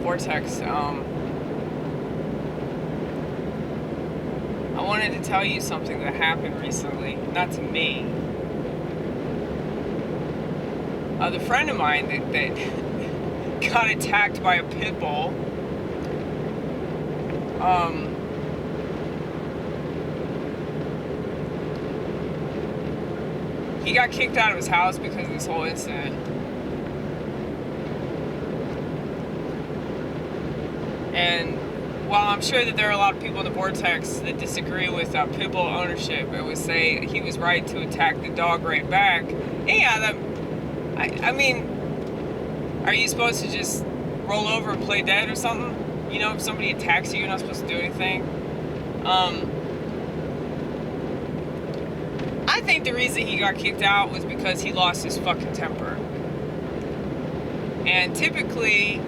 vortex. I wanted to tell you something that happened recently, not to me. The friend of mine that got attacked by a pit bull. He got kicked out of his house because of this whole incident. And while I'm sure that there are a lot of people in the vortex that disagree with pit bull ownership and would say he was right to attack the dog right back, yeah, I mean, are you supposed to just roll over and play dead or something? You know, if somebody attacks you, you're not supposed to do anything. I think the reason he got kicked out was because he lost his fucking temper. And typically,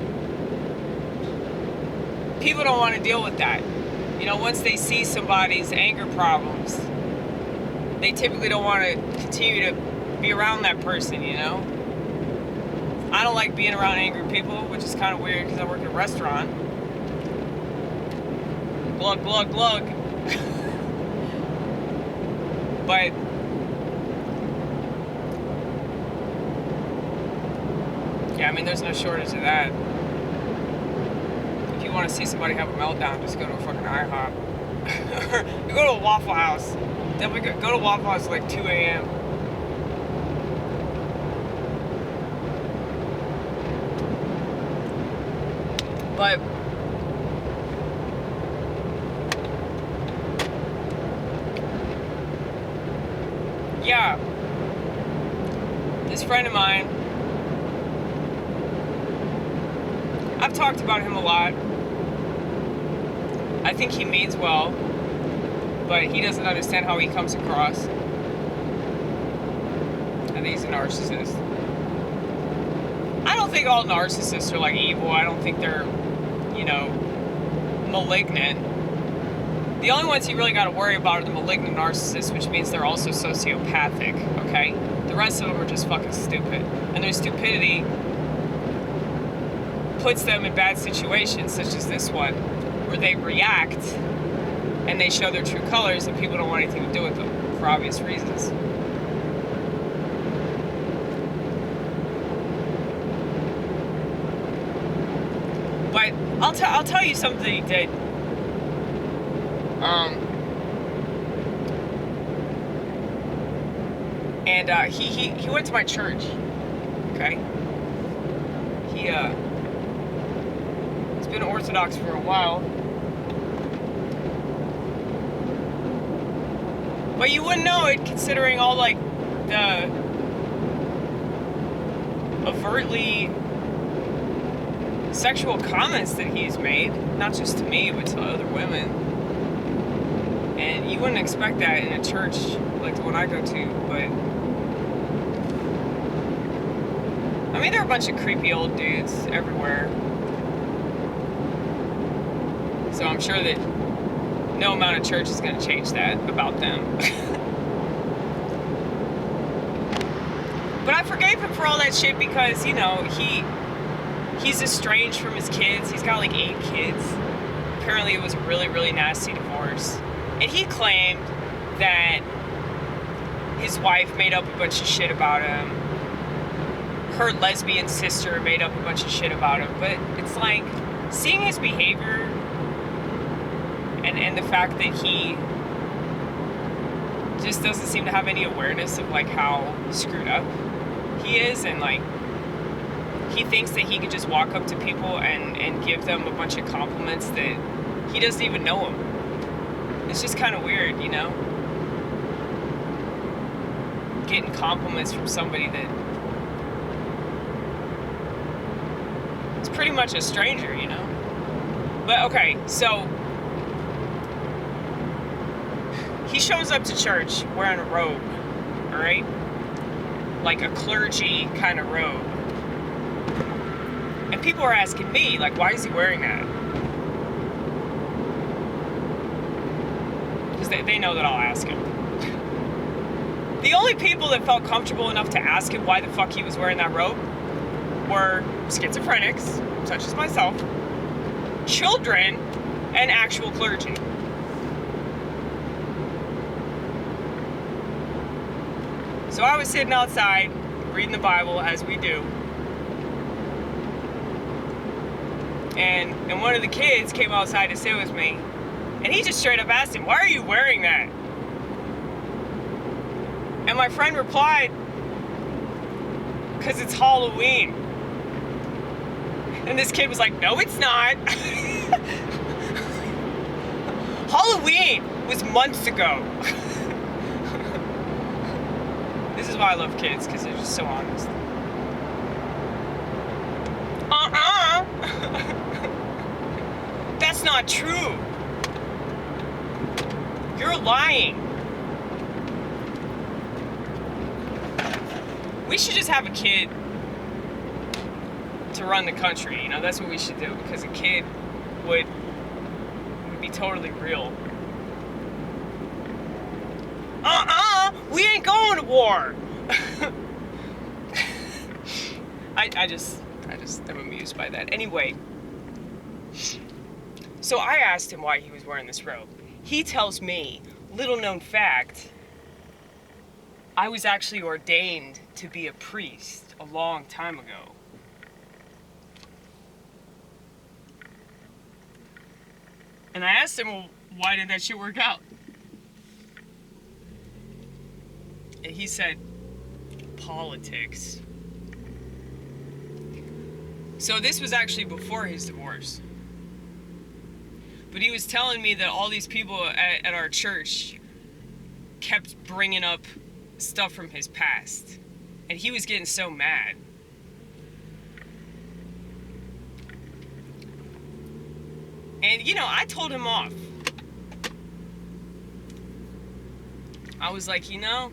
people don't want to deal with that. You know, once they see somebody's anger problems, they typically don't want to continue to be around that person, you know? I don't like being around angry people, which is kind of weird because I work in a restaurant. Glug, glug, glug. But yeah, I mean, there's no shortage of that. If you want to see somebody have a meltdown, just go to a fucking IHOP. You go to a Waffle House. Definitely go to Waffle House at like 2 a.m. But yeah, this friend of mine, I've talked about him a lot. I think he means well, but he doesn't understand how he comes across. I think he's a narcissist. I don't think all narcissists are like evil. I don't think they're, you know, malignant. The only ones you really got to worry about are the malignant narcissists, which means they're also sociopathic, okay? The rest of them are just fucking stupid. And their stupidity puts them in bad situations, such as this one, where they react and they show their true colors and people don't want anything to do with them, for obvious reasons. But I'll tell you something that he did. And he went to my church. Okay. He's been Orthodox for a while. But you wouldn't know it, considering all like the overtly sexual comments that he's made, not just to me, but to other women. And you wouldn't expect that in a church like the one I go to, but I mean, there are a bunch of creepy old dudes everywhere. So I'm sure that no amount of church is going to change that about them. But I forgave him for all that shit because, you know, he's estranged from his kids. He's got like 8 kids. Apparently it was a really, really nasty divorce. And he claimed that his wife made up a bunch of shit about him. Her lesbian sister made up a bunch of shit about him. But it's like, seeing his behavior and the fact that he just doesn't seem to have any awareness of like how screwed up he is, and like he thinks that he could just walk up to people and give them a bunch of compliments that he doesn't even know them. It's just kind of weird, you know? Getting compliments from somebody that is pretty much a stranger, you know? But okay, so he shows up to church wearing a robe, alright? Like a clergy kind of robe. And people are asking me, like, why is he wearing that? Because they know that I'll ask him. The only people that felt comfortable enough to ask him why the fuck he was wearing that robe were schizophrenics, such as myself, children and actual clergy. So I was sitting outside reading the Bible, as we do. And one of the kids came outside to sit with me. And he just straight up asked him, "Why are you wearing that?" And my friend replied, "Because it's Halloween." And this kid was like, "No, it's not." Halloween was months ago. This is why I love kids, because they're just so honest. That's not true. You're lying. We should just have a kid to run the country. You know, that's what we should do, because a kid would be totally real. We ain't going to war. I'm amused by that. Anyway, so I asked him why he was wearing this robe. He tells me, little known fact, I was actually ordained to be a priest a long time ago. And I asked him, well, why did that shit work out? And he said, politics. So this was actually before his divorce. But he was telling me that all these people at our church kept bringing up stuff from his past. And he was getting so mad. And, you know, I told him off. I was like, you know,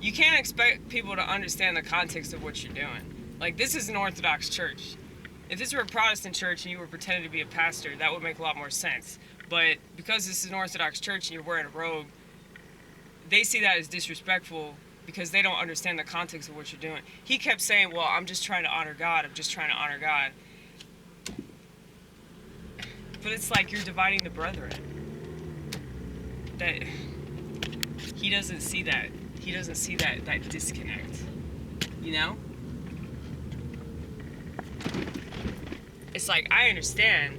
you can't expect people to understand the context of what you're doing. Like, this is an Orthodox church. If this were a Protestant church and you were pretending to be a pastor, that would make a lot more sense. But because this is an Orthodox church and you're wearing a robe, they see that as disrespectful because they don't understand the context of what you're doing. He kept saying, well, I'm just trying to honor God. I'm just trying to honor God. But it's like you're dividing the brethren. That he doesn't see that. He doesn't see that disconnect. You know? It's like, I understand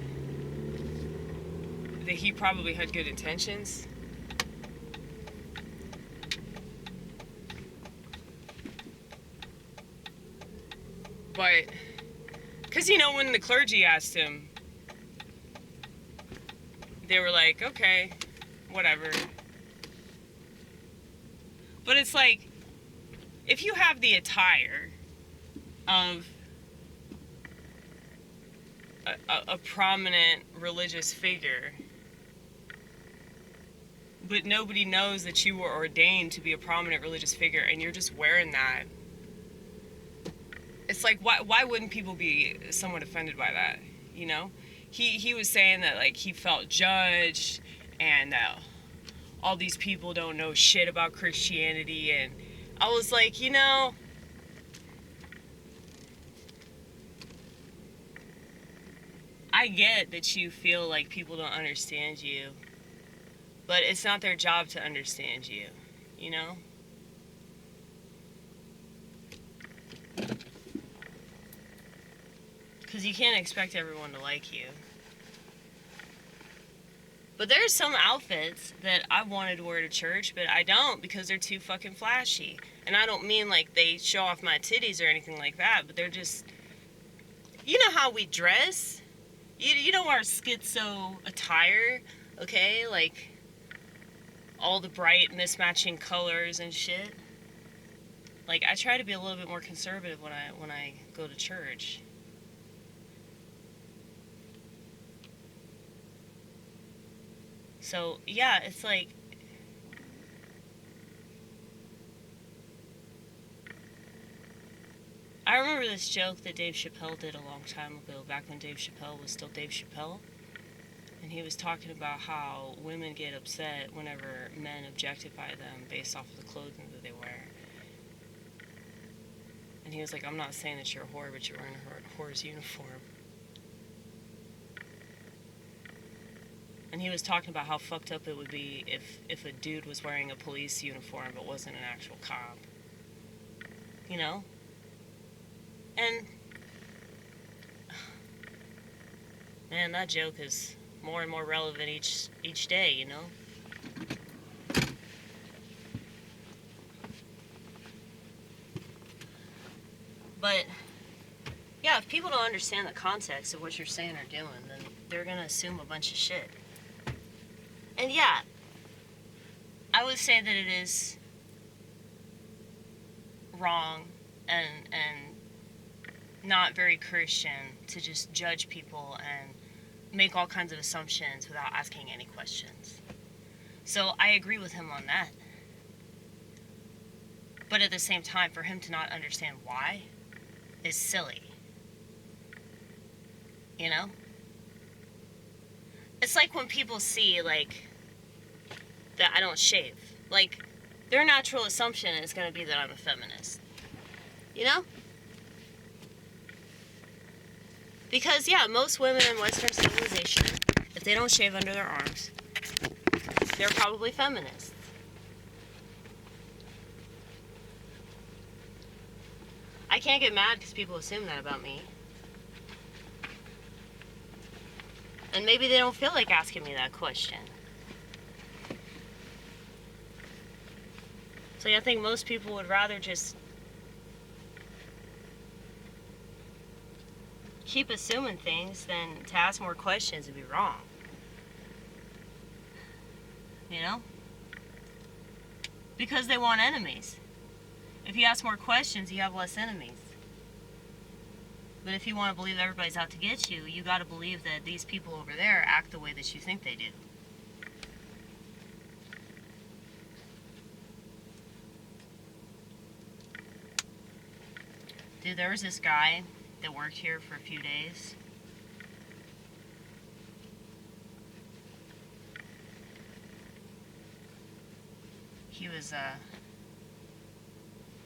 that he probably had good intentions. But, because, you know, when the clergy asked him, they were like, okay, whatever. But it's like, if you have the attire of a prominent religious figure, but nobody knows that you were ordained to be a prominent religious figure and you're just wearing that, it's like, why wouldn't people be somewhat offended by that, you know? He was saying that, like, he felt judged and all these people don't know shit about Christianity, and I was like, you know, I get that you feel like people don't understand you, but it's not their job to understand you, you know? Because you can't expect everyone to like you. But there's some outfits that I wanted to wear to church, but I don't because they're too fucking flashy. And I don't mean like they show off my titties or anything like that, but they're just... You know how we dress? You know our schizo attire, okay? Like, all the bright mismatching colors and shit. Like, I try to be a little bit more conservative when I go to church. So, yeah, it's like... I remember this joke that Dave Chappelle did a long time ago, back when Dave Chappelle was still Dave Chappelle. And he was talking about how women get upset whenever men objectify them based off of the clothing that they wear. And he was like, I'm not saying that you're a whore, but you're wearing a whore's uniform. And he was talking about how fucked up it would be if a dude was wearing a police uniform but wasn't an actual cop. You know? And man, that joke is more and more relevant each day, you know? But yeah, if people don't understand the context of what you're saying or doing, then they're gonna assume a bunch of shit. And yeah, I would say that it is wrong and not very Christian to just judge people and make all kinds of assumptions without asking any questions. So I agree with him on that. But at the same time, for him to not understand why is silly. You know? It's like when people see, like, that I don't shave. Like, their natural assumption is going to be that I'm a feminist. You know? Because, yeah, most women in Western civilization, if they don't shave under their arms, they're probably feminists. I can't get mad because people assume that about me. And maybe they don't feel like asking me that question. So I think most people would rather just keep assuming things than to ask more questions and be wrong. You know? Because they want enemies. If you ask more questions, you have less enemies. But if you want to believe everybody's out to get you, you got to believe that these people over there act the way that you think they do. Dude, there was this guy that worked here for a few days. He was, I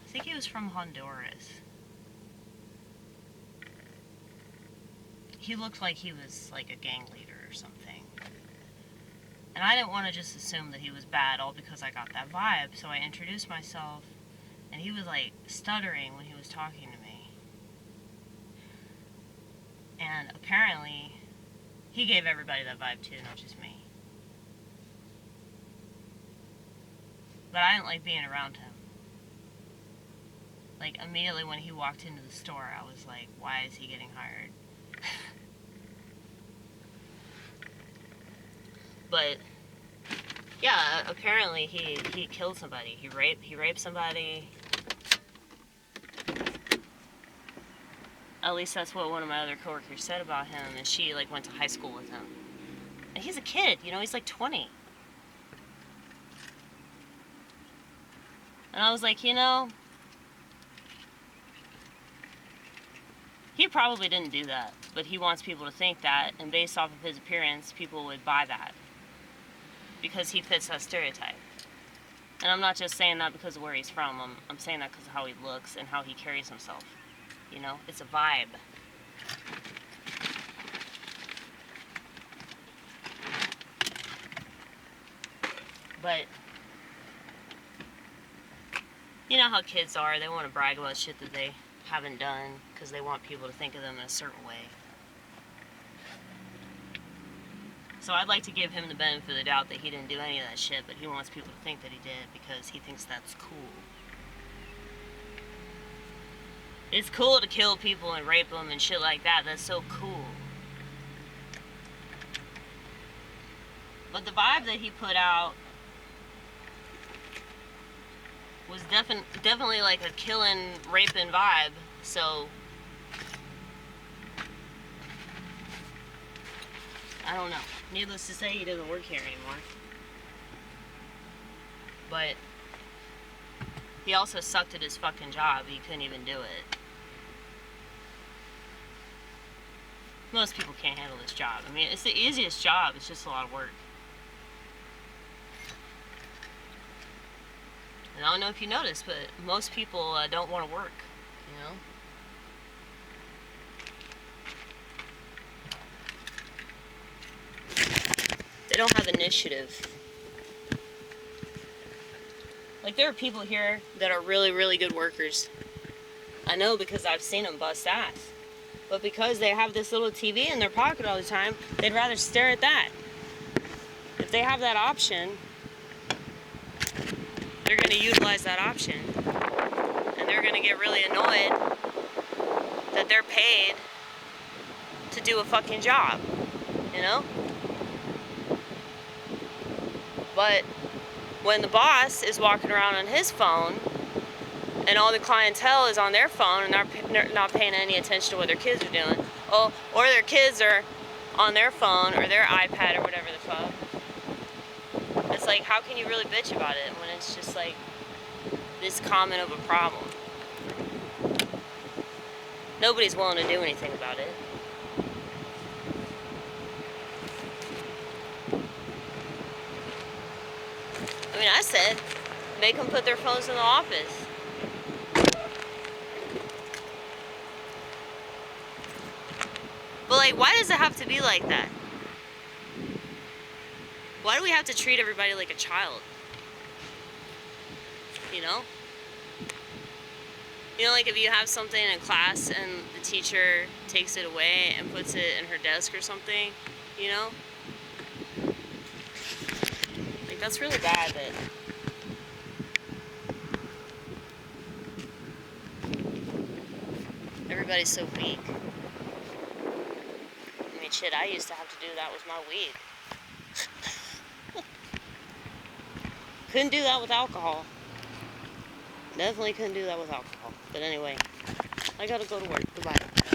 think he was from Honduras. He looked like he was like a gang leader or something. And I didn't want to just assume that he was bad all because I got that vibe. So I introduced myself, and he was like stuttering when he was talking to me. And apparently, he gave everybody that vibe too, not just me. But I didn't like being around him. Like, immediately when he walked into the store, I was like, why is he getting hired? But, yeah, apparently he killed somebody. He raped somebody. At least that's what one of my other coworkers said about him, and she, like, went to high school with him. And he's a kid, you know, he's like 20. And I was like, you know, he probably didn't do that, but he wants people to think that, and based off of his appearance, people would buy that. Because he fits that stereotype. And I'm not just saying that because of where he's from, I'm saying that because of how he looks and how he carries himself. You know, it's a vibe. But you know how kids are, they want to brag about shit that they haven't done because they want people to think of them in a certain way. So I'd like to give him the benefit of the doubt that he didn't do any of that shit, but he wants people to think that he did because he thinks that's cool. It's cool to kill people and rape them and shit like that. That's so cool. But the vibe that he put out was definitely like a killing, raping vibe. So I don't know. Needless to say, he doesn't work here anymore. But he also sucked at his fucking job. He couldn't even do it. Most people can't handle this job. I mean, it's the easiest job. It's just a lot of work. And I don't know if you noticed, but most people don't want to work, you know? They don't have initiative. Like, there are people here that are really, really good workers. I know because I've seen them bust ass. But because they have this little TV in their pocket all the time, they'd rather stare at that. If they have that option, they're going to utilize that option. And they're going to get really annoyed that they're paid to do a fucking job, you know? But when the boss is walking around on his phone and all the clientele is on their phone and they're not paying any attention to what their kids are doing, or their kids are on their phone or their iPad or whatever the fuck, it's like, how can you really bitch about it when it's just like this common of a problem? Nobody's willing to do anything about it. I mean, I said, make them put their phones in the office. But, like, why does it have to be like that? Why do we have to treat everybody like a child? You know? You know, like if you have something in class and the teacher takes it away and puts it in her desk or something, you know? Like, that's really bad that... everybody's so weak. I mean, shit, I used to have to do that with my weed. Couldn't do that with alcohol. Definitely couldn't do that with alcohol. But anyway, I gotta go to work.